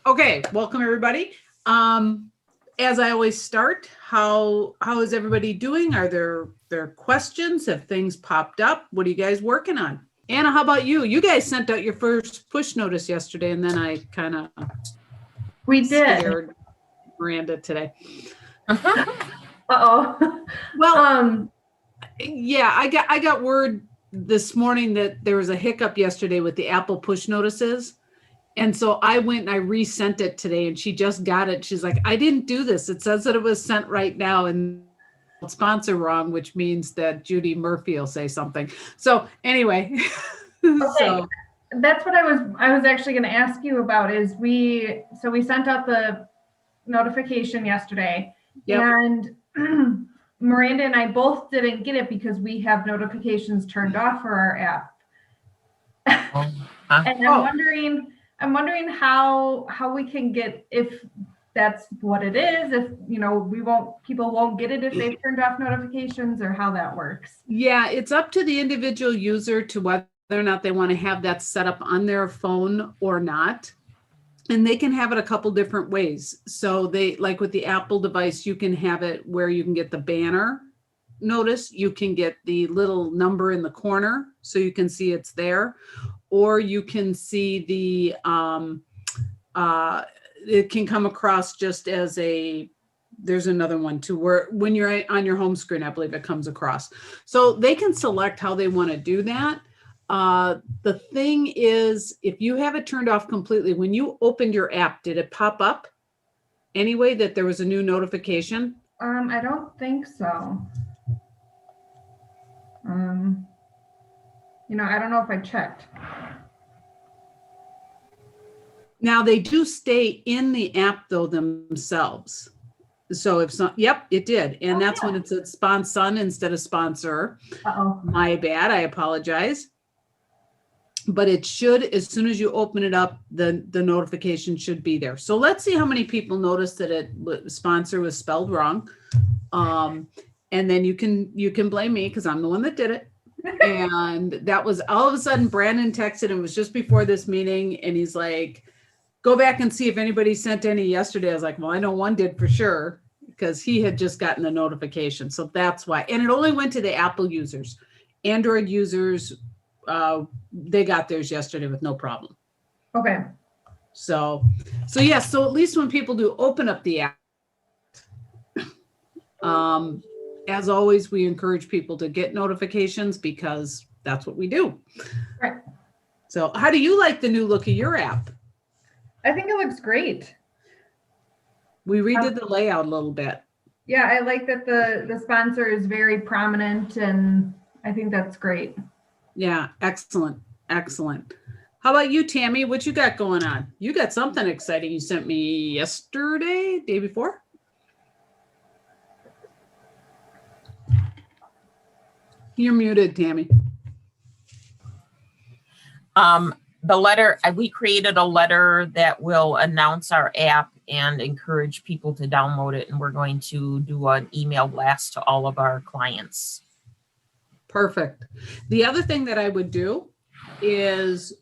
Okay, welcome everybody. As I always start, how is everybody doing? Are there questions? Have things popped up? What are you guys working on? Anna, how about you? You guys sent out your first push notice yesterday, and then I kind of We did. scared Miranda today. Uh-oh. Well, yeah, I got word this morning that there was a hiccup yesterday with the Apple push notices. And so I went and I resent it today, and she just got it. She's like, I didn't do this. It says that it was sent right now and sponsor wrong, which means that Judy Murphy will say something. So anyway, Okay. so That's what I was actually going to ask you about is we sent out the notification yesterday. Yep. And Miranda and I both didn't get it because we have notifications turned off for our app. And I'm wondering how we can get, if that's what it is, if people won't get it if they've turned off notifications, or how that works. Yeah, it's up to the individual user to whether or not they want to have that set up on their phone or not. And they can have it a couple different ways. So they, like with the Apple device, you can have it where you can get the banner notice, you can get the little number in the corner so you can see it's there, or you can see the it can come across just as there's another one too, where when you're on your home screen, I believe it comes across. So they can select how they want to do that. The thing is, if you have it turned off completely, when you opened your app, did it pop up anyway that there was a new notification? I don't think so. I don't know if I checked. Now they do stay in the app though themselves. So if so, yep, it did. And that's when it said sponsor instead of sponsor. Uh-oh. My bad, I apologize. But it should, as soon as you open it up, the notification should be there. So let's see how many people noticed that sponsor was spelled wrong. And then you can blame me because I'm the one that did it. And that was all of a sudden Brandon texted, and it was just before this meeting, and he's like, go back and see if anybody sent any yesterday. I was like, well, I know one did for sure because he had just gotten the notification. So that's why. And it only went to the Apple users. Android users, they got theirs yesterday with no problem. Okay. So yeah, so at least when people do open up the app, as always, we encourage people to get notifications because that's what we do. Right. So how do you like the new look of your app? I think it looks great. We redid the layout a little bit. Yeah, I like that the sponsor is very prominent, and I think that's great. Yeah, excellent. How about you, Tammy? What you got going on? You got something exciting you sent me yesterday, day before? You're muted, Tammy. The letter, we created a letter that will announce our app and encourage people to download it. And we're going to do an email blast to all of our clients. Perfect. The other thing that I would do is,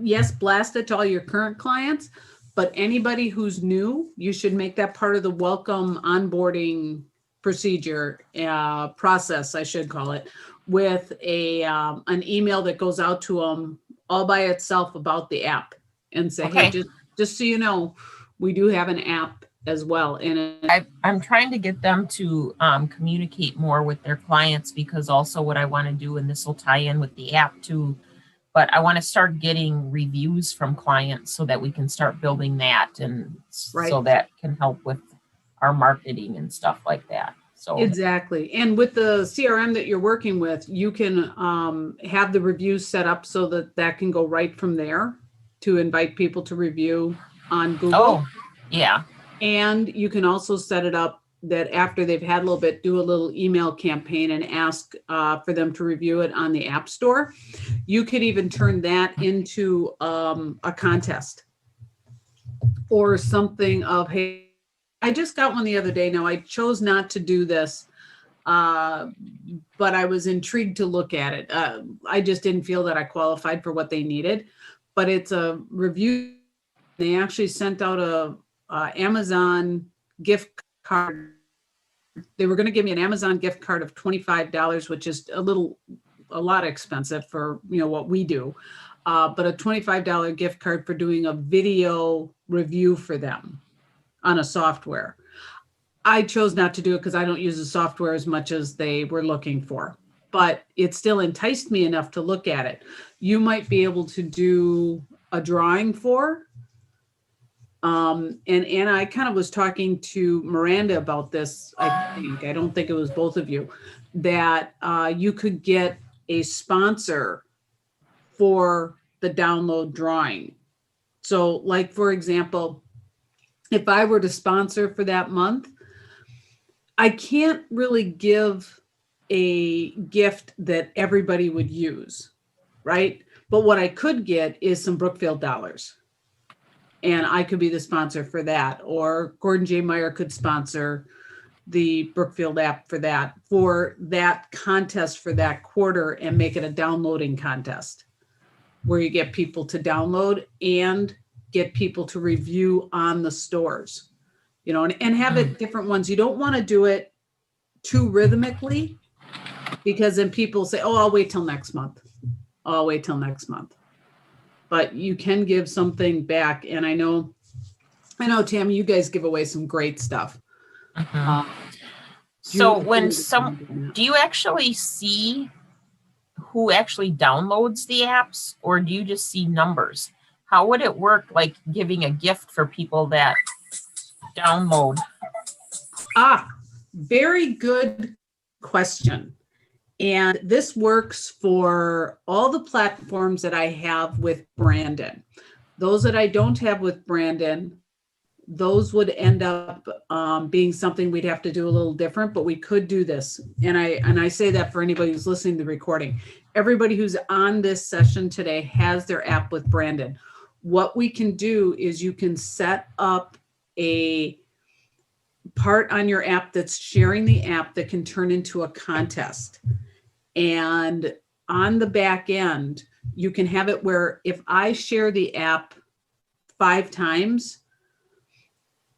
yes, blast it to all your current clients, but anybody who's new, you should make that part of the welcome onboarding procedure, process, I should call it, with an email that goes out to them all by itself about the app, and say, Okay. Hey, just so you know, we do have an app as well. And I'm trying to get them to communicate more with their clients, because also what I want to do, and this will tie in with the app too, but I want to start getting reviews from clients so that we can start building that, and so that can help with our marketing and stuff like that. So exactly. And with the CRM that you're working with, you can have the reviews set up so that can go right from there to invite people to review on Google. Oh, yeah. And you can also set it up that after they've had a little bit, do a little email campaign and ask for them to review it on the App Store. You could even turn that into a contest or something of, hey, I just got one the other day. Now I chose not to do this, but I was intrigued to look at it. I just didn't feel that I qualified for what they needed, but it's a review they actually sent out a Amazon gift card. They were going to give me an Amazon gift card of $25, which is a lot expensive for, what we do. But a $25 gift card for doing a video review for them on a software. I chose not to do it because I don't use the software as much as they were looking for, but it still enticed me enough to look at it. You might be able to do a drawing for, and I kind of was talking to Miranda about this. I don't think it was both of you, that you could get a sponsor for the download drawing. So like, for example, if I were to sponsor for that month, I can't really give a gift that everybody would use, right? But what I could get is some Brookfield dollars. And I could be the sponsor for that. Or Gordon J. Meyer could sponsor the Brookfield app for that contest for that quarter, and make it a downloading contest where you get people to download and get people to review on the stores. And have it different ones. You don't want to do it too rhythmically, because then people say, oh, I'll wait till next month. But you can give something back. And I know, Tammy, you guys give away some great stuff. So do you actually see who actually downloads the apps, or do you just see numbers? How would it work, like giving a gift for people that download? Very good question. And this works for all the platforms that I have with Brandon. Those that I don't have with Brandon, those would end up being something we'd have to do a little different, but we could do this. And I say that for anybody who's listening to the recording. Everybody who's on this session today has their app with Brandon. What we can do is you can set up a part on your app that's sharing the app that can turn into a contest. And on the back end, you can have it where if I share the app 5 times,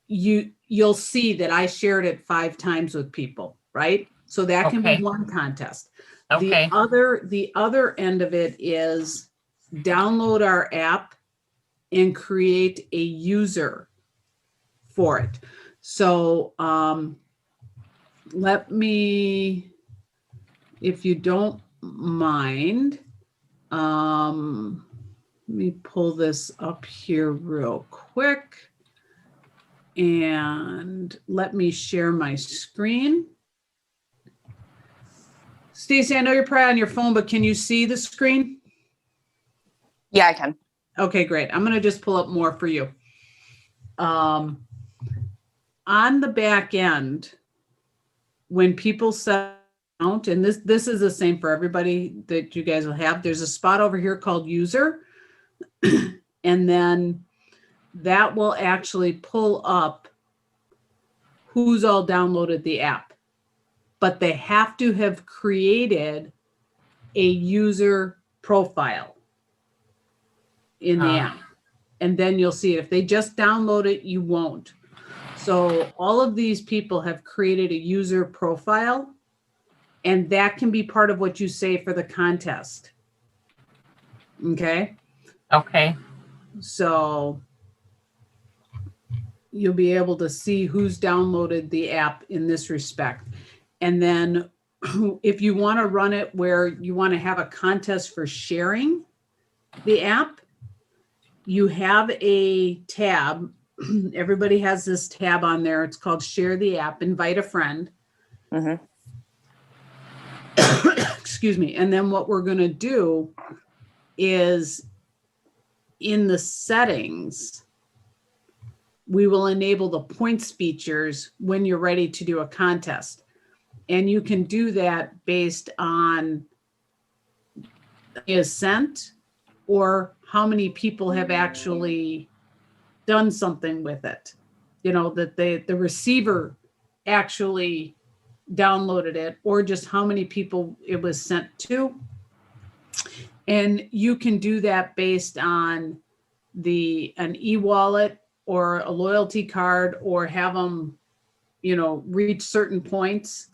you'll see that I shared it 5 times with people, right? So that can be one contest. Okay. The other end of it is download our app and create a user for it. So let me, if you don't mind, let me pull this up here real quick. And let me share my screen. Stacy, I know you're probably on your phone, but can you see the screen? Yeah, I can. Okay, great. I'm going to just pull up more for you. On the back end, when people set out, and this is the same for everybody that you guys will have, there's a spot over here called user. And then that will actually pull up who's all downloaded the app. But they have to have created a user profile in the app. And then you'll see it. If they just download it, you won't. So all of these people have created a user profile, and that can be part of what you say for the contest. Okay? Okay. So you'll be able to see who's downloaded the app in this respect. And then if you want to run it where you want to have a contest for sharing the app, you have a tab. Everybody has this tab on there. It's called Share the App, Invite a Friend. Mm-hmm. Excuse me. And then what we're going to do is in the settings, we will enable the points features when you're ready to do a contest. And you can do that based on is sent or how many people have actually done something with it. You know, that the receiver actually downloaded it, or just how many people it was sent to. And you can do that based on an e-wallet or a loyalty card, or have them, reach certain points,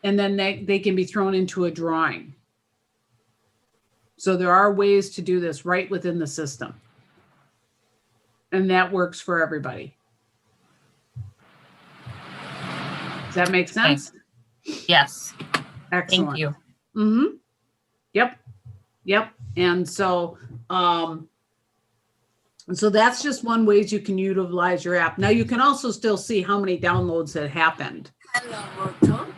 and then they can be thrown into a drawing. So there are ways to do this right within the system. And that works for everybody. Does that make sense? Yes, Excellent. thank you. Mm-hmm. Yep. And so, so that's just one ways you can utilize your app. Now you can also still see how many downloads had happened.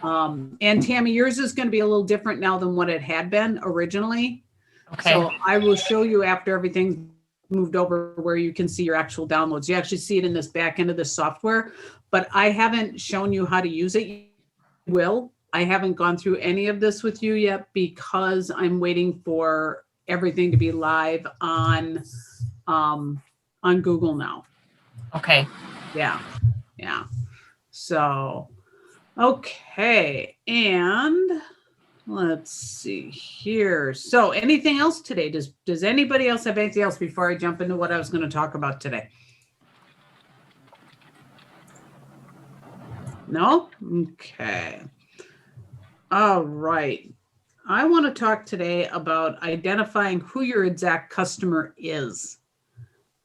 And Tammy, yours is going to be a little different now than what it had been originally. Okay, So I will show you after everything's moved over where you can see your actual downloads. You actually see it in this back end of the software, but I haven't shown you how to use it. You will. I haven't gone through any of this with you yet because I'm waiting for everything to be live on Google now. okay. Yeah. So, okay. And let's see here. So anything else today? Does anybody else have anything else before I jump into what I was going to talk about today? No? Okay. All right. I want to talk today about identifying who your exact customer is.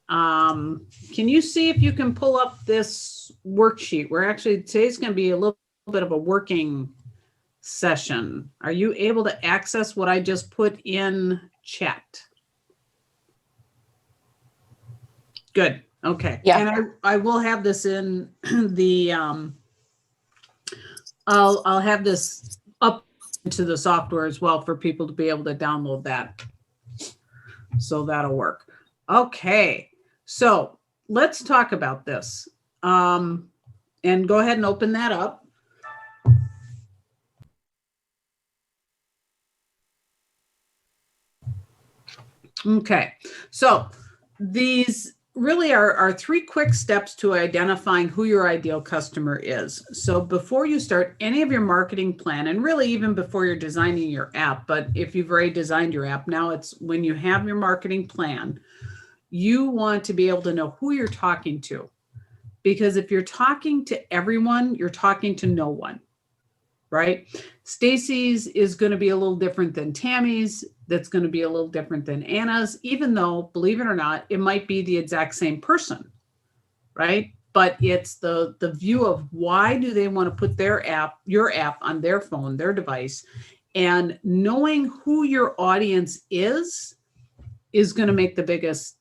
Can you see if you can pull up this worksheet? We're actually, today's going to be a little bit of a working session. Are you able to access what I just put in chat? Good. Okay. Yeah. And I will have this in the, I'll have this up into the software as well for people to be able to download that. So that'll work. Okay. So let's talk about this. And go ahead and open that up. Okay, so these really are three quick steps to identifying who your ideal customer is. So before you start any of your marketing plan, and really even before you're designing your app, but if you've already designed your app, now it's when you have your marketing plan, you want to be able to know who you're talking to. Because if you're talking to everyone, you're talking to no one, right? Stacy's is going to be a little different than Tammy's. That's going to be a little different than Anna's, even though, believe it or not, it might be the exact same person, right? But it's the view of why do they want to put their app, your app on their phone, their device, and knowing who your audience is going to make the biggest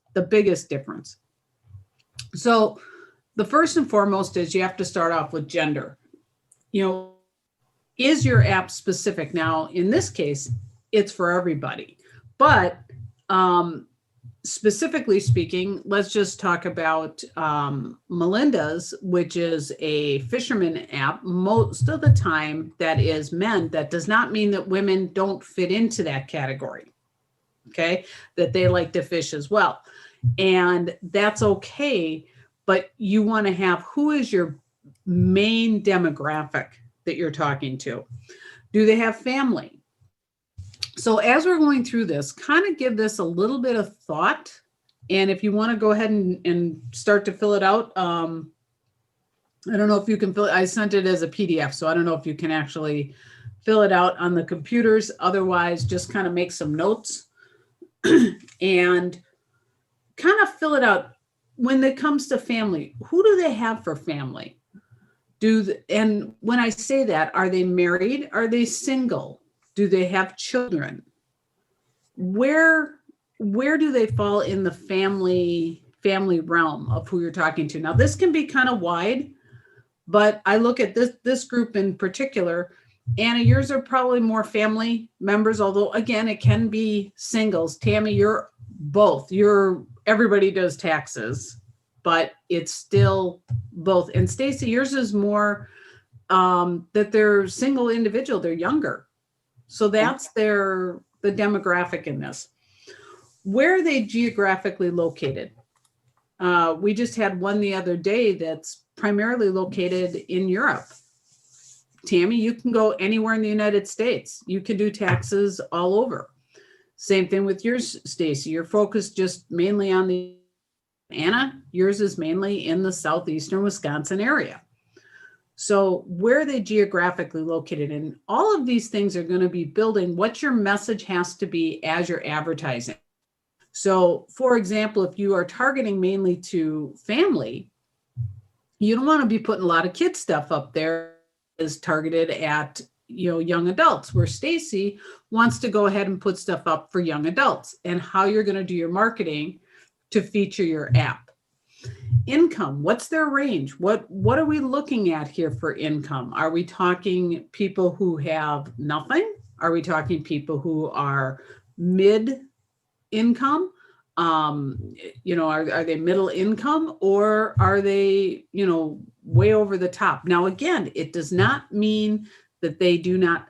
difference. So the first and foremost is you have to start off with gender. Is your app specific? Now, in this case, it's for everybody. But specifically speaking, let's just talk about Melinda's, which is a fisherman app. Most of the time, that is men. That does not mean that women don't fit into that category, okay? That they like to fish as well. And that's okay, but you want to have who is your main demographic that you're talking to. Do they have family? So as we're going through this, kind of give this a little bit of thought. And if you want to go ahead and start to fill it out, I don't know if you can fill it. I sent it as a PDF, so I don't know if you can actually fill it out on the computers. Otherwise, just kind of make some notes and kind of fill it out. When it comes to family, who do they have for family? And when I say that, are they married? Are they single? Do they have children? Where do they fall in the family realm of who you're talking to? Now, this can be kind of wide, but I look at this group in particular. Anna, yours are probably more family members, although again, it can be singles. Tammy, you're both. Everybody does taxes, but it's still both. And Stacy, yours is more that they're single individual, they're younger. So that's the demographic in this. Where are they geographically located? We just had one the other day that's primarily located in Europe. Tammy, you can go anywhere in the United States. You can do taxes all over. Same thing with yours, Stacy. You're focused just mainly on the Anna, yours is mainly in the southeastern Wisconsin area. So where are they geographically located? And all of these things are going to be building what your message has to be as you're advertising. So for example, if you are targeting mainly to family, you don't want to be putting a lot of kid stuff up there is targeted at, young adults, where Stacy wants to go ahead and put stuff up for young adults, and how you're going to do your marketing to feature your app. Income, what's their range? What are we looking at here for income? Are we talking people who have nothing? Are we talking people who are mid income? Are they middle income, or are they, way over the top? Now, again, it does not mean that they do not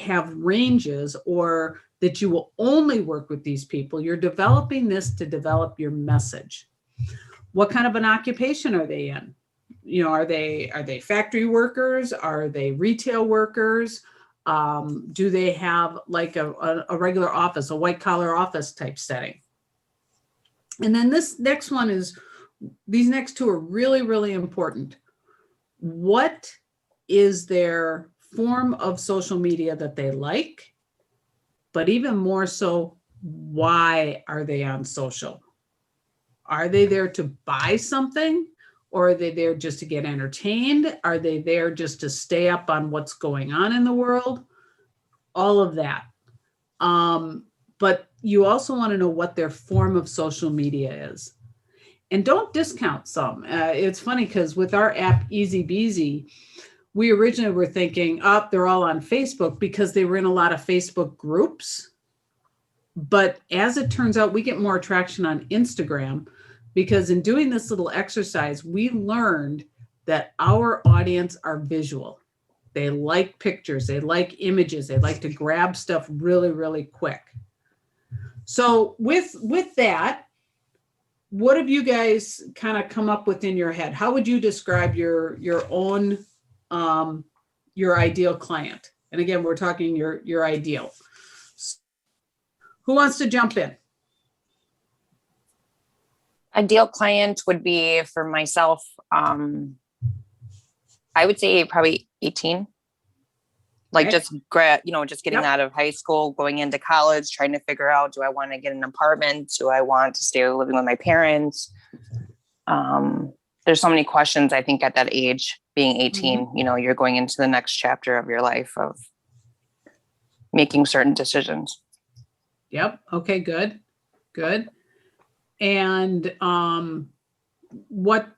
have ranges or that you will only work with these people. You're developing this to develop your message. What kind of an occupation are they in? Are they factory workers? Are they retail workers? Do they have like a regular office, a white collar office type setting? And then this next one these next two are really, really important. What is their form of social media that they like? But even more so, why are they on social? Are they there to buy something, or are they there just to get entertained? Are they there just to stay up on what's going on in the world? All of that. But you also want to know what their form of social media is. And don't discount some. It's funny because with our app, Easy Beasy, we originally were thinking, they're all on Facebook because they were in a lot of Facebook groups. But as it turns out, we get more traction on Instagram, because in doing this little exercise, we learned that our audience are visual. They like pictures, they like images, they like to grab stuff really, really quick. So with that, what have you guys kind of come up with in your head? How would you describe your own, your ideal client? And again, we're talking your ideal. Who wants to jump in? Ideal client would be for myself. I would say probably 18. Like Okay. just just getting Yep. out of high school, going into college, trying to figure out, do I want to get an apartment? Do I want to stay living with my parents? There's so many questions, I think, at that age, being 18, you're going into the next chapter of your life of making certain decisions. Yep. Okay, good. Good. And what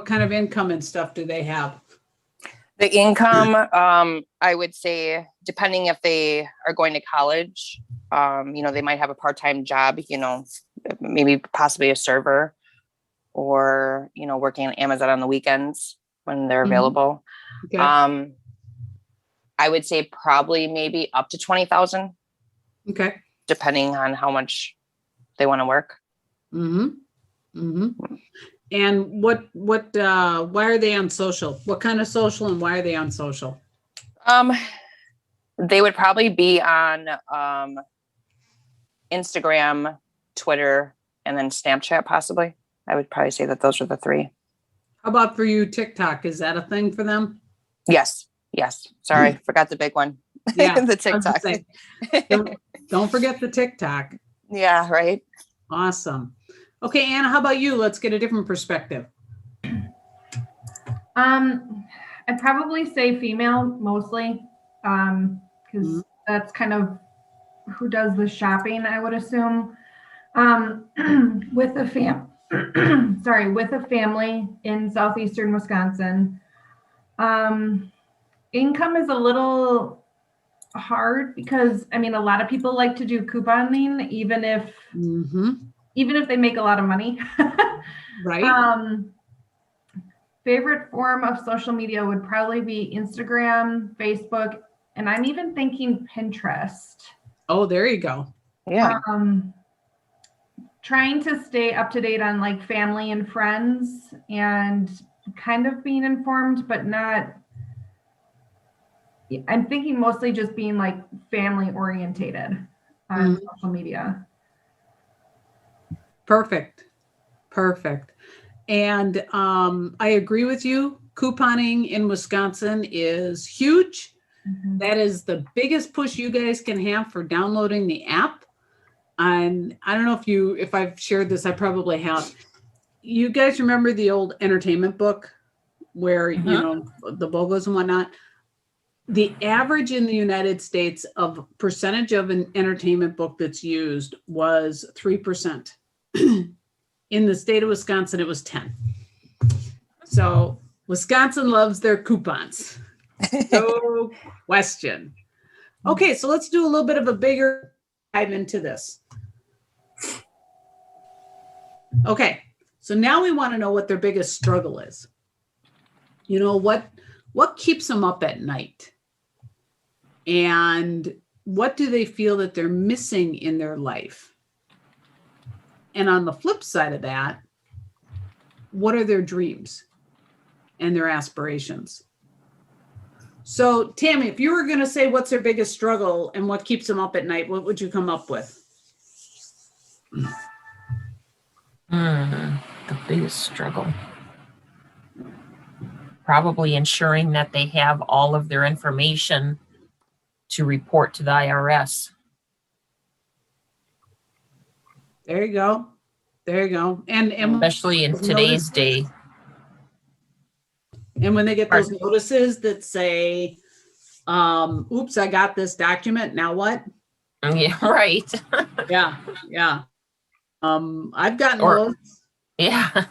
kind of income and stuff do they have? The income, I would say, depending if they are going to college, they might have a part-time job, maybe possibly a server, or, working on Amazon on the weekends when they're available. Okay. I would say probably maybe up to 20,000, Okay. depending on how much they want to work. Mm-hmm. Mm-hmm. And why are they on social? What kind of social, and why are they on social? They would probably be on Instagram, Twitter, and then Snapchat, possibly. I would probably say that those are the three. How about for you, TikTok? Is that a thing for them? Yes. Sorry, forgot the big one. Yeah, The I was gonna TikTok. say, don't forget the TikTok. Yeah, right. Awesome. Okay, Anna, how about you? Let's get a different perspective. I'd probably say female mostly, because that's kind of who does the shopping, I would assume. With a family in southeastern Wisconsin. Income is a little hard because a lot of people like to do couponing, even if they make a lot of money. Right. Favorite form of social media would probably be Instagram, Facebook, and I'm even thinking Pinterest. Oh, there you go. Yeah. Trying to stay up to date on like family and friends and kind of being informed, but not. I'm thinking mostly just being like family orientated on social media. Perfect. Perfect. And I agree with you. Couponing in Wisconsin is huge. Mhm. That is the biggest push you guys can have for downloading the app. And I don't know if I've shared this, I probably have. You guys remember the old entertainment book where, you know, the logos and whatnot? The average in the United States of percentage of an entertainment book that's used was 3%. In the state of Wisconsin, it was 10. So Wisconsin loves their coupons. No question. Okay, so let's do a little bit of a bigger dive into this. Okay, so now we want to know what their biggest struggle is. You know, what keeps them up at night? And what do they feel that they're missing in their life? And on the flip side of that, what are their dreams and their aspirations? So, Tammy, if you were going to say what's their biggest struggle and what keeps them up at night, what would you come up with? The biggest struggle. Probably ensuring that they have all of their information to report to the IRS. There you go. There you go. And Especially in today's day. And when they get those notices that say, oops, I got this document, now what? Yeah, right. Yeah, yeah. I've gotten Or- those. Yeah.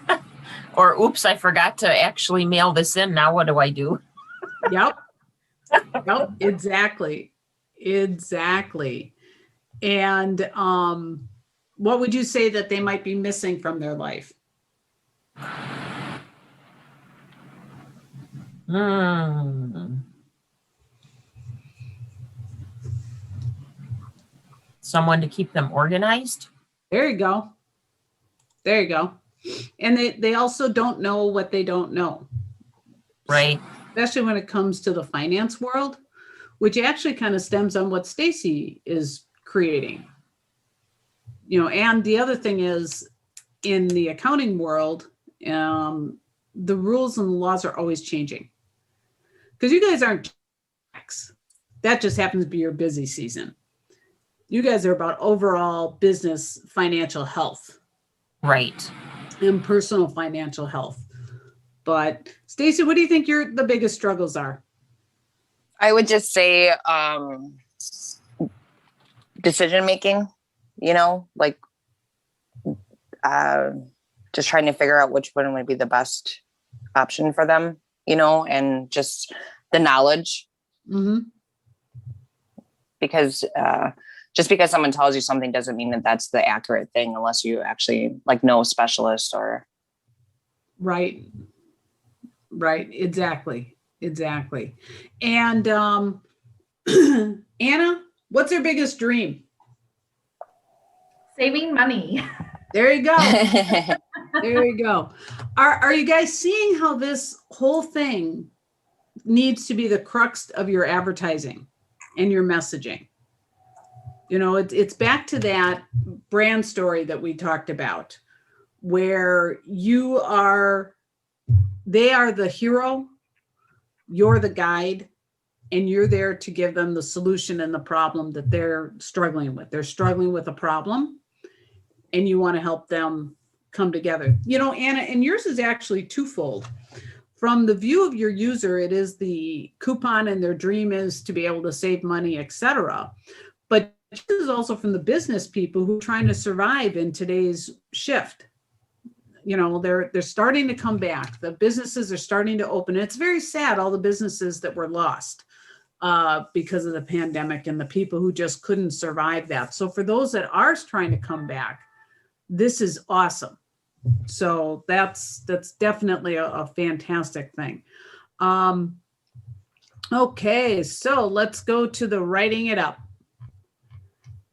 Or oops, I forgot to actually mail this in. Now what do I do? Yep. Yep, exactly. Exactly. And what would you say that they might be missing from their life? Someone to keep them organized. There you go. There you go. And they also don't know what they don't know. Right. Especially when it comes to the finance world, which actually kind of stems on what Stacy is creating. You know, and the other thing is in the accounting world, the rules and the laws are always changing. Because you guys aren't tax. That just happens to be your busy season. You guys are about overall business financial health. Right. And personal financial health. But Stacy, what do you think the biggest struggles are? I would just say decision making, you know, like just trying to figure out which one would be the best option for them, you know, and just the knowledge. Mm-hmm. Because just because someone tells you something doesn't mean that that's the accurate thing unless you actually like know a specialist or. Right. Right. Exactly. Exactly. And Anna, what's your biggest dream? Saving money. There you go. There you go. Are you guys seeing how this whole thing needs to be the crux of your advertising and your messaging? You know, it's back to that brand story that we talked about, where they are the hero, you're the guide, and you're there to give them the solution and the problem that they're struggling with. They're struggling with a problem, and you want to help them come together. You know, Anna, and yours is actually twofold. From the view of your user, it is the coupon and their dream is to be able to save money, etc. But this is also from the business people who are trying to survive in today's shift. You know, they're starting to come back. The businesses are starting to open. It's very sad, all the businesses that were lost because of the pandemic and the people who just couldn't survive that. So for those that are trying to come back, this is awesome. So that's definitely a fantastic thing. Okay, so let's go to the writing it up.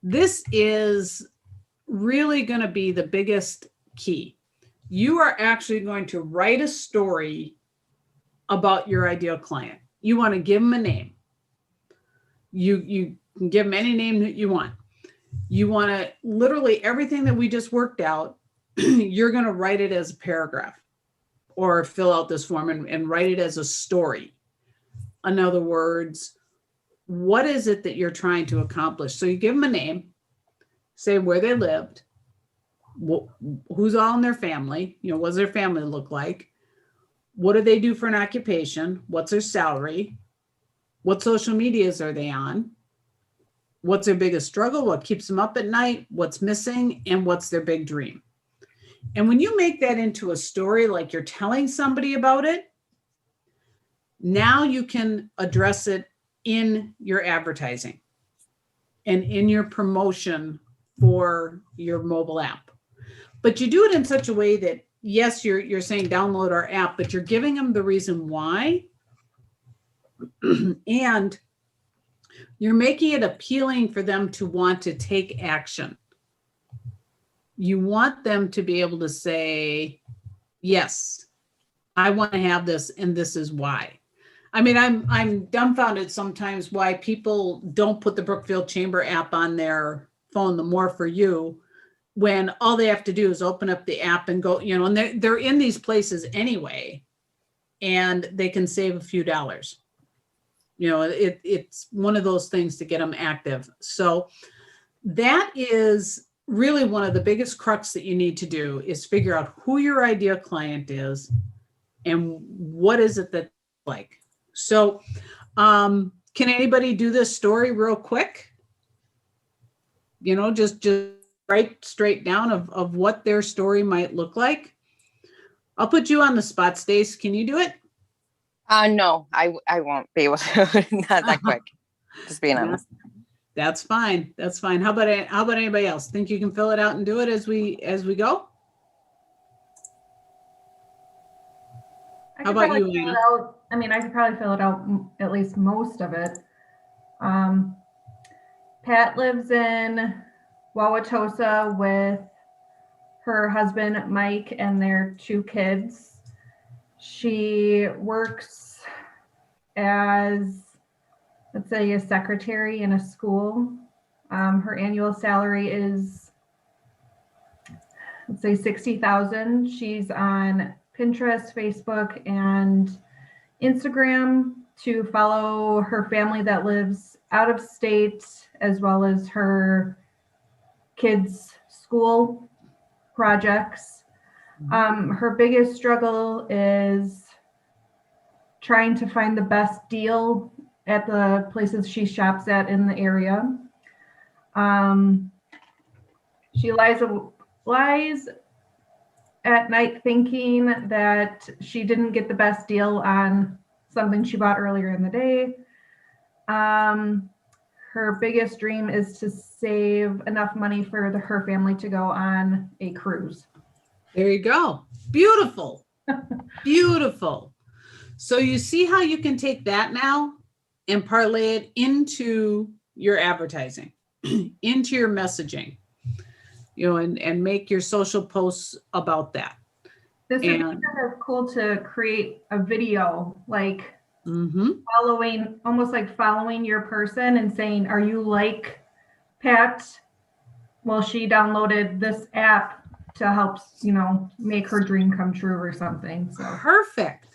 This is really going to be the biggest key. You are actually going to write a story about your ideal client. You want to give them a name. You can give them any name that you want. You want to literally everything that we just worked out, you're going to write it as a paragraph or fill out this form and write it as a story. In other words, what is it that you're trying to accomplish? So you give them a name, say where they lived, who's all in their family, what does their family look like? What do they do for an occupation? What's their salary? What social medias are they on? What's their biggest struggle? What keeps them up at night? What's missing? And what's their big dream? And when you make that into a story, like you're telling somebody about it, now you can address it in your advertising and in your promotion for your mobile app. But you do it in such a way that, yes, you're saying download our app, but you're giving them the reason why. And you're making it appealing for them to want to take action. You want them to be able to say, yes, I want to have this, and this is why. I mean, I'm dumbfounded sometimes why people don't put the Brookfield Chamber app on their phone, the More For You, when all they have to do is open up the app and go, and they're in these places anyway, and they can save a few dollars. It's one of those things to get them active. So that is really one of the biggest crux that you need to do, is figure out who your ideal client is and what is it that like. So can anybody do this story real quick? Just write straight down of what their story might look like. I'll put you on the spot, Stace. Can you do it? No, I won't be able to. Not that quick. Just being honest. That's fine. That's fine. How about anybody else? Think you can fill it out and do it as we go? How about you, Anna? I could probably fill it out, at least most of it. Pat lives in Wauwatosa with her husband, Mike, and their 2 kids. She works as, let's say, a secretary in a school. Her annual salary is, let's say, $60,000. She's on Pinterest, Facebook, and Instagram to follow her family that lives out of state, as well as her kids' school projects. Her biggest struggle is trying to find the best deal at the places she shops at in the area. She lies at night thinking that she didn't get the best deal on something she bought earlier in the day. Her biggest dream is to save enough money for her family to go on a cruise. There you go. Beautiful. Beautiful. So you see how you can take that now and parlay it into your advertising, into your messaging, and make your social posts about that. This would be kind of cool to create a video, like following your person and saying, are you like Pat? Well, she downloaded this app to help, make her dream come true or something. So Perfect.